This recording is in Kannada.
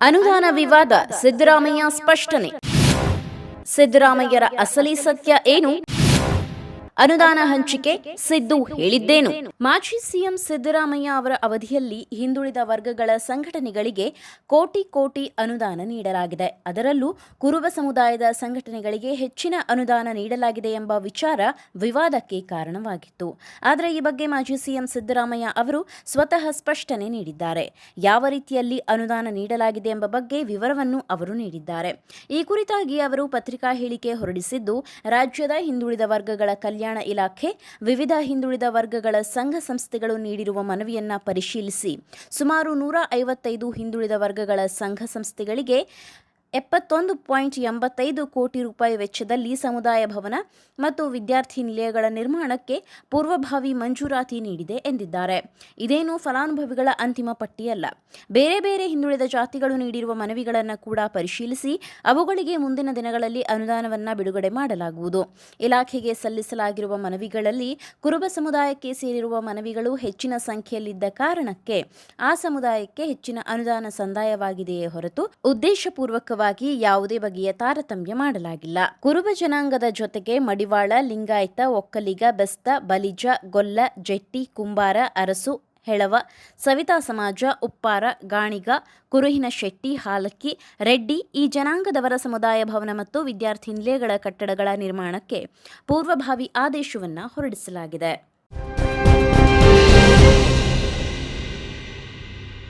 ಅನುದಾನ ವಿವಾದ, ಸಿದ್ದರಾಮಯ್ಯ ಸ್ಪಷ್ಟನೆ. ಸಿದ್ದರಾಮಯ್ಯರ ಅಸಲಿ ಸತ್ಯ ಏನು? ಅನುದಾನ ಹಂಚಿಕೆ ಸಿದ್ದು ಹೇಳಿದ್ದೇನು? ಮಾಜಿ ಸಿಎಂ ಸಿದ್ದರಾಮಯ್ಯ ಅವರ ಅವಧಿಯಲ್ಲಿ ಹಿಂದುಳಿದ ವರ್ಗಗಳ ಸಂಘಟನೆಗಳಿಗೆ ಕೋಟಿ ಕೋಟಿ ಅನುದಾನ ನೀಡಲಾಗಿದೆ. ಅದರಲ್ಲೂ ಕುರುಬ ಸಮುದಾಯದ ಸಂಘಟನೆಗಳಿಗೆ ಹೆಚ್ಚಿನ ಅನುದಾನ ನೀಡಲಾಗಿದೆ ಎಂಬ ವಿಚಾರ ವಿವಾದಕ್ಕೆ ಕಾರಣವಾಗಿತ್ತು. ಆದರೆ ಈ ಬಗ್ಗೆ ಮಾಜಿ ಸಿಎಂ ಸಿದ್ದರಾಮಯ್ಯ ಅವರು ಸ್ವತಃ ಸ್ಪಷ್ಟನೆ ನೀಡಿದ್ದಾರೆ. ಯಾವ ರೀತಿಯಲ್ಲಿ ಅನುದಾನ ನೀಡಲಾಗಿದೆ ಎಂಬ ಬಗ್ಗೆ ವಿವರವನ್ನು ಅವರು ನೀಡಿದ್ದಾರೆ. ಈ ಕುರಿತಾಗಿ ಅವರು ಪತ್ರಿಕಾ ಹೇಳಿಕೆ ಹೊರಡಿಸಿದ್ದು, ರಾಜ್ಯದ ಹಿಂದುಳಿದ ವರ್ಗಗಳ ಕಲ್ಯಾಣ ಇಲಾಖೆ ವಿವಿಧ ಹಿಂದುಳಿದ ವರ್ಗಗಳ ಸಂಘ ಸಂಸ್ಥೆಗಳು ನೀಡಿರುವ ಮನವಿಯನ್ನ ಪರಿಶೀಲಿಸಿ ಸುಮಾರು 155 ಹಿಂದುಳಿದ ವರ್ಗಗಳ ಸಂಘ ಸಂಸ್ಥೆಗಳಿಗೆ 71.85 ಕೋಟಿ ರೂಪಾಯಿ ವೆಚ್ಚದಲ್ಲಿ ಸಮುದಾಯ ಭವನ ಮತ್ತು ವಿದ್ಯಾರ್ಥಿ ನಿಲಯಗಳ ನಿರ್ಮಾಣಕ್ಕೆ ಪೂರ್ವಭಾವಿ ಮಂಜೂರಾತಿ ನೀಡಿದೆ ಎಂದಿದ್ದಾರೆ. ಇದೇನು ಫಲಾನುಭವಿಗಳ ಅಂತಿಮ ಪಟ್ಟಿಯಲ್ಲ. ಬೇರೆ ಬೇರೆ ಹಿಂದುಳಿದ ಜಾತಿಗಳು ನೀಡಿರುವ ಮನವಿಗಳನ್ನು ಕೂಡ ಪರಿಶೀಲಿಸಿ ಅವುಗಳಿಗೆ ಮುಂದಿನ ದಿನಗಳಲ್ಲಿ ಅನುದಾನವನ್ನು ಬಿಡುಗಡೆ ಮಾಡಲಾಗುವುದು. ಇಲಾಖೆಗೆ ಸಲ್ಲಿಸಲಾಗಿರುವ ಮನವಿಗಳಲ್ಲಿ ಕುರುಬ ಸಮುದಾಯಕ್ಕೆ ಸೇರಿರುವ ಮನವಿಗಳು ಹೆಚ್ಚಿನ ಸಂಖ್ಯೆಯಲ್ಲಿದ್ದ ಕಾರಣಕ್ಕೆ ಆ ಸಮುದಾಯಕ್ಕೆ ಹೆಚ್ಚಿನ ಅನುದಾನ ಸಂದಾಯವಾಗಿದೆಯೇ ಹೊರತು ಉದ್ದೇಶಪೂರ್ವಕವಾಗಿ ಯಾವುದೇ ಬಗೆಯ ತಾರತಮ್ಯ ಮಾಡಲಾಗಿಲ್ಲ. ಕುರುಬ ಜನಾಂಗದ ಜೊತೆಗೆ ಮಡಿವಾಳ, ಲಿಂಗಾಯತ, ಒಕ್ಕಲಿಗ, ಬೆಸ್ತ, ಬಲಿಜ, ಗೊಲ್ಲ, ಜೆಟ್ಟಿ, ಕುಂಬಾರ, ಅರಸು, ಹೆಳವ, ಸವಿತಾ ಸಮಾಜ, ಉಪ್ಪಾರ, ಗಾಣಿಗ, ಕುರುಹಿನ ಶೆಟ್ಟಿ, ಹಾಲಕ್ಕಿ, ರೆಡ್ಡಿ ಈ ಜನಾಂಗದವರ ಸಮುದಾಯ ಭವನ ಮತ್ತು ವಿದ್ಯಾರ್ಥಿ ನಿಲಯಗಳ ಕಟ್ಟಡಗಳ ನಿರ್ಮಾಣಕ್ಕೆ ಪೂರ್ವಭಾವಿ ಆದೇಶವನ್ನು ಹೊರಡಿಸಲಾಗಿದೆ.